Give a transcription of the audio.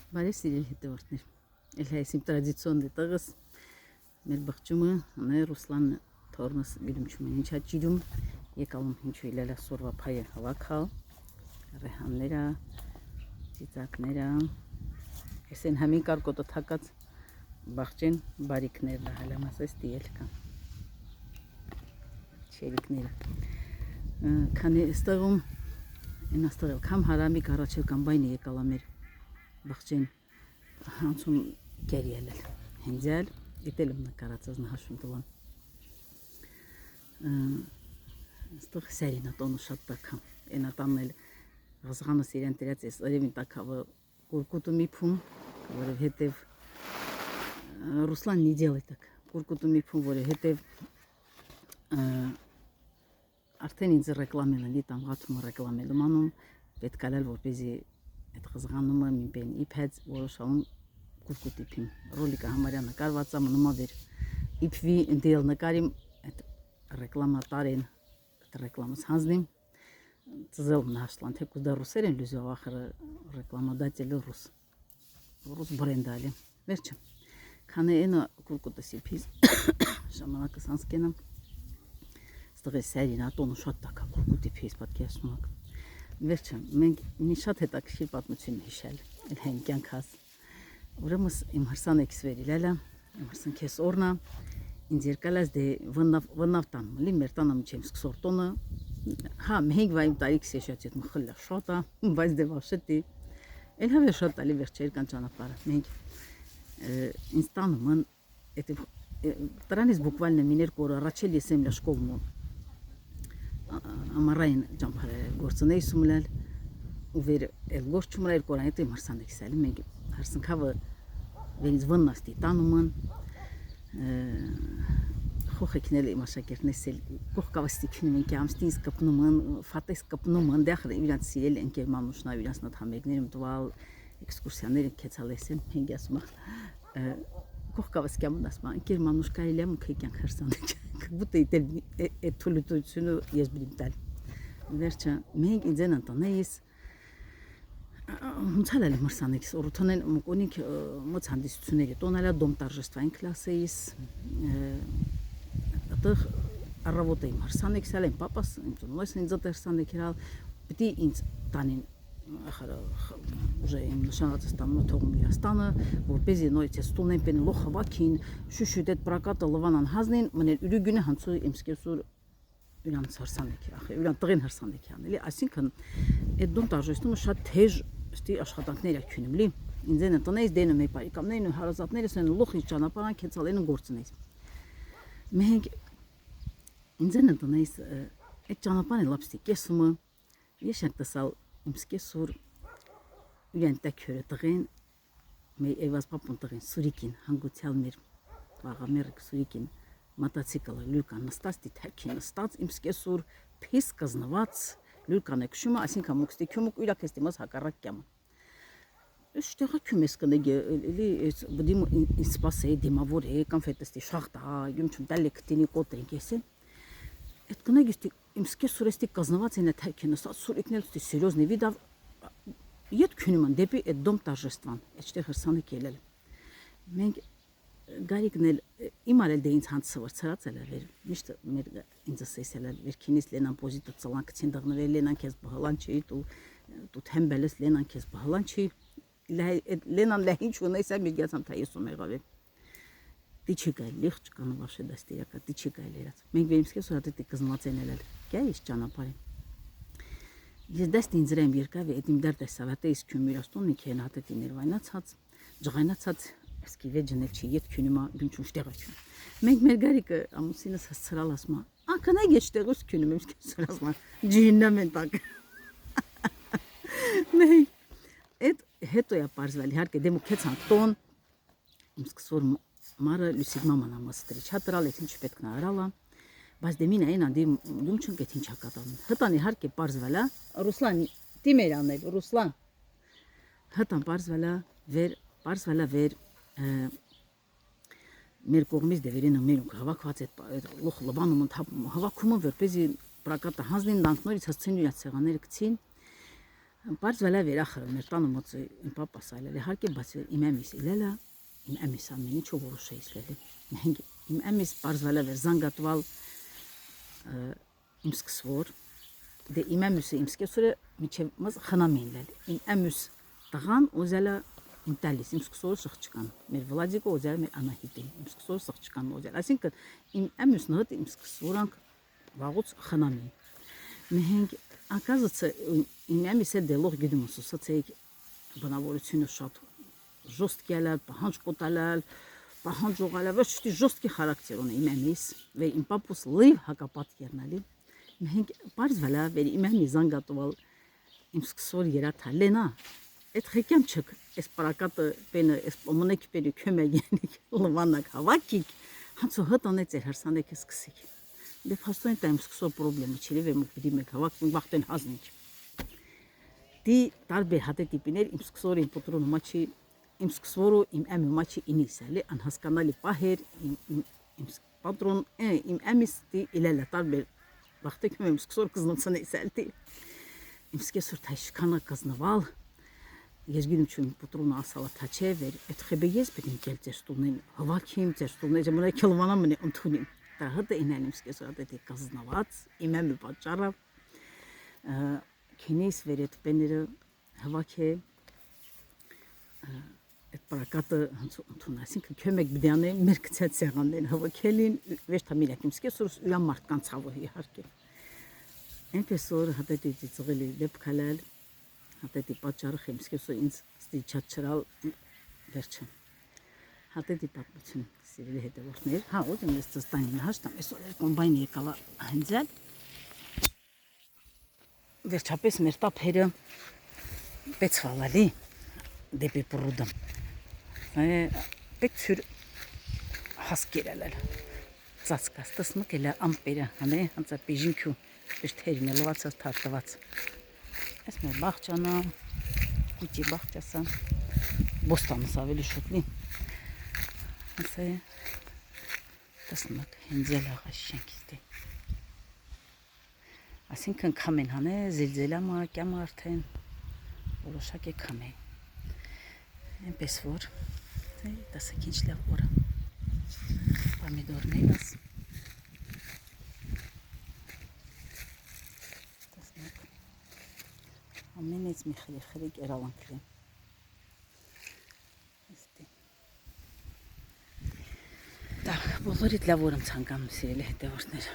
Բարև սիրելի հետևորդներ, էլ հայ իմ տրադիցիոն դետաղս մեր բղջումը ներ Ռուսլան թորնս գլումչում են ինչա ջիրում եկալում ինչու իլելա սորվա փայը հավաքալ ռեհանները ծիծակները այսեն համին կարկոտը թակած բաղջեն բարիկներն հալամասես դիել կան չերիկները քանի ստեղում են աստեղել կամ հարամի կարաչել կամ բայնի եկալա մեր բաղջեն հանցում գերի ելել հենձել իտել եմ նկարացած նահաշում տվան ստեղ սերինա տոնը շատ տակամ ենա տաննել ғազղանս իրեն տրած ես երևին տակավը կուրկուտումի փում որև հետև Ռուսլան не делай так կուրկուտումի փում որև հետև արդեն ինձ ռեկլամել են դիտամ հատումը ռեկլամել անում պետք է լալ որպեսզի այդ խզղանումը մինպեն իփած որոշալում կուրկուտի փիմ ռոլիկը համարյա նկարված է նոմավեր իփվի դել նկարիմ այդ ռեկլամատարին այդ ռեկլամս հանձնիմ ծզել նաշլան թեկուզ դա ռուսեր են լուզով ախրը ռեկլամադատել ռուս բրենդ ալի վերջը քանի այնը կուրկուտի փիզ ժամանակը սանսկենամ ստղե սերին ատոնը շատ տակա կուրկուտի փիզ պատկերացնում եք վերջը մենք մի շատ հետաքրքիր պատմություն հիշել այդ հեն կյանքս ուրեմն իմ հարսանեքս վերիլելա իմ հարսանքես օրնա ինձ երկալած դե վնավ տան լի մեր տանը չեմ սկսորտոնը հա մենք վայմ տարիք սեշացիտ մխլա շոտա բայց դե վաշտի էլ հավե շատ ալի վերջեր կան ճանապարհը մենք ինձ տանը ման այդ տրանից բուկվալնը միներ կոր առաջել եսեմ լա շկոլն ամառային ճամփարը գործունեի սումլալ ու վեր էլ գործումրալ կորանետի մարսանեքսալ մենք հարսնքավը վենից վննաստի տանումն խոխեկնել իմ աշակերտներսել կողկավստիկին մենք ամստից կպնումն ֆատես կպնումն դախր իրանց սիրել ընկեր մանուշնա իրանց նատ համերգներում տվալ էքսկուրսիաներ կեցալեսեն մենք ասում կողկավստիկամն ասում ընկեր մանուշկայել եմ քեքյան հարսանեք Будто это тулитуцию есть блинталь. Վերջը մենք ինձեն ընտանեիս մցալել մարսանեքս օրոթոնեն մկոնիկ մոց հանդիսությունների տոնալա դոմ տարժествային կլասեիս այդտեղ առավոտեի մարսանեքսալ են պապաս ինձ ինձ դերսանեքրալ պիտի ինձ տանին ախր уже им նշանածս տանում թողում Իրաստանը որպեսզի նույնից ստունեն պեն լոխավակին շուշուտ այդ պրակատը լվանան հազնին մներ ուրուգունը հանցու իմսկեսուր իրանց հարսանեքի ախր իրան տղեն հարսանեքի անելի այսինքն այդ դոմ տարժեստումը շատ թեժ ստի աշխատանքներ ակյունիմ լի ինձեն տնեից դենում է բարիկամներն ու հարազատներս են լոխի ճանապարհան կեցալեն ու գործունեից մենք ինձեն տնեից այդ ճանապարհն լապստի կեսումը ես ակտասալ իմսկեսուր իրեն տակյուրը տղեն մեր էվազ պապուն տղեն սուրիկին հանգուցյալ մեր վաղամերիկ սուրիկին մոտոցիկլը լյուկան նստածի թակին նստած իմսկեսուր փիս կզնված լյուկան եկշումը այսինքն մոքստիկյումը իրակեստի մաս հակառակ կյամը Շտեղա քյումես կնեգե էլի բդիմ իսպասե դիմավոր է կոնֆետստի շախտա յումչում դալեք տինի կոտրինք էսեն այդ կնեգեստի իմսկեսուրեստի կզնված են թակին նստած սուրիկնել ստի սերյոզնի վիդավ Ետ քյունիման դեպի այդ դոմ տարժествան այդտեղ հրսանեք ելել մենք գարիկնել իմարել դե ինձ հանցվր ցրացել էր միշտ մեր ինձ ասել վերքինից լենան պոզիտը ցլանկցին դղնել լենան քեզ բհլան չի դու թեմբելես լենան քեզ բհլան չի լենան լա ինչ ունես մի գացամ թայեսում եղավ դիչի գայ լիղճ կան վաշե դաստիակա դիչի գայ լերած մենք վեմսկես ու հատի կզնված են ելել գայ ճանապարհին Ես դեստ ինձրեմ երկավի այդ իմ դերտեսավ հատե իսկ քյումիրաստոնի քեն հատետի ներվայնացած ջղայնացած սկի վեջնել չի ետ քյունիմա գնչուն շտեղաչուն մենք մեր գարիկը ամուսինս հասցրալ ասма ականա գեշտեղուս քյունում եմ սկսրասма ջիննամ են տակ մենք այդ հետո է պարզվել իհարկե դեմու քեցան տոն իմ սկսոր մարը լուսիգմաման ամաստրի չատրալ այդ ինչ պետք նա արալա Բայց դեմին այն անդի դում չուն կետ ինչ հակատանում հտան իհարկե պարզվելա Ռուսլան դիմեր անել Ռուսլան հտան պարզվելա վեր մեր կողմից դևերին մերուկ հավաքված այդ լոխ լբանում հավաքումը որպեսզի պրակատը հանձնին դանքնորից հասցին իրաց սեղանները գցին Պարզվել է վերախրը մեր տանը մոտ իմ պապաս այլել է հարկե բացի իմ ամիս իլելա իմ ամիս ամեն ինչ որոշեի սլելի մենք իմ ամիս պարզվել է վեր զանգատվալ իմ սկսվոր դե իմ ամիսը իմ սկեսուրը միջև մզ խնամին լել իմ ամիս տղան ուզելա իմ տալիս իմ սկսորը սղճկան մեր Վլադիկը ուզել մեր Անահիտին իմ սկսորը սղճկան ուզել այսինքն իմ ամիսն հատ իմ սկսորանք վաղուց խնամին մենք оказывается իմ ամիսը դելով գիտում ասացեի բնավորությունը շատ ժոստկի ալալ պահանջ կոտալալ պահանջ ուղալալ ոչ շուտի ժոստկի խարակտեր ունի իմ ամիս վեր իմ պապուս լիվ հակապատկերնալի մենք պարզվել է վեր իմ ամի զանգատուալ իմ սկսոր երաթալենա Այդ խեկյամ չք, այս պարակատը պենը, այս պոմոնեք պերի քյոմեգենիկ լվանակ հավաքիկ, հանցո հտանեց էր հարսանեքը սկսիկ։ Դե փաստորեն տայմ սկսո պրոբլեմը չելի վեր մուկ պիտի մեկ հավաք վախտեն հազնիք։ Դի տարբեր հատետիպիներ իմ սկսորը իմ պոտրոնը մաչի, իմ սկսորը իմ ամի մաչի ինիս էլի, անհասկանալի պահեր, իմ պատրոն, իմ ամիս դի իլելը տարբեր վախտեքում իմ սկսոր կզնոցնես էլդի։ Իմ սկեսոր թայշկանը կզնվալ Ես գիտեմ չեմ պտրոնը ասալա թաչե վեր այդ խեբեգես պետք է ծերստունեն հավաքիմ ծերստունեն ժամանակ քելվանա մնի ընդունիմ դա հդը ինան իմ սկեսը դե կազնված իմեմ պատճառը քինիս վեր այդ պեները հավաքե այդ պարակատը ընդուն այսինքն քյոմեկ բդյանը մեր գցած սեղաններ հավաքելին վեշտամիլակ իմ սկեսուրս ուրան մարդկանց հավո իհարկե այնպես որ հդը ծիծղելի դեպ քալալ Հատետի պատճառը խեմսկեսը ինձ ստիճատ չրալ վերջը։ Հատետի պատմություն սիրելի հետևորդներ, հա ուզում ես ծստանին հաշտամ, այսօր կոմբայն եկալա հնձել։ Վերջապես մեր տափերը պեցվալալի դեպի պրուդը։ Պեցյուր հասկերալալ։ Ծածկաս տսմկ էլա ամպերը, հանե հանցա պեժինքու, պեշթերին էլվացած թարտված։ Այս մեր բաղճանա, կուտի բաղճասա, բոստանս ավելի շուտլի։ Ասա է, տսմակ, հենձել աղաս շենքիստի։ Ասինքն կամեն հանե, զիլձելամա, կյամա արդեն, որոշակ է կամեն։ Այնպես որ, տասակ ինչ լավ որը, պամիդորներս, ամենից մի խրիկ երալանքրի դա բոլորիդ լավ որ եմ ցանկանում սիրելի հետևորդներ